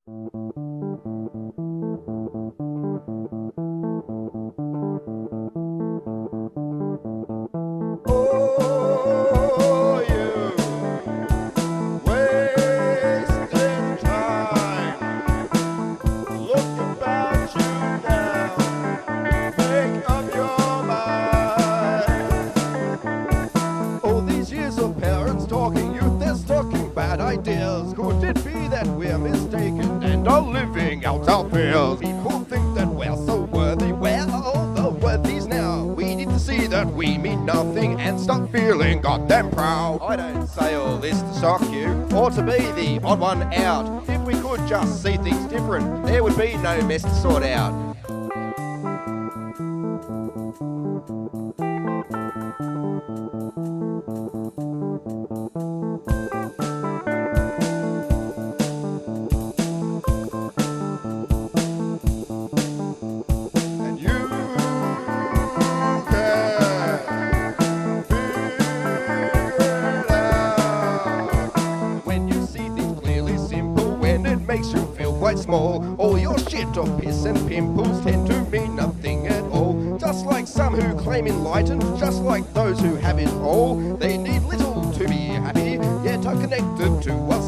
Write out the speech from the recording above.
Oh, you wasting time. Look about you now. Make up your mind. All these years of parents talking, youth they're stocking bad ideas. Could it be that we're mistaken and are living out our fears? People think that we're so worthy. Where are all the worthies now? We need to see that we mean nothing and stop feeling goddamn proud. I don't say all this to shock you or to be the odd one out. If we could just see things different, there would be no mess to sort out. And you can figure it out. When you see things clearly simple, when it makes you feel quite small, all your shit or piss and pimples tend to mean nothing at all. Just like some who claim enlightened, just like those who have it all, they need little to be happy, yet are connected to us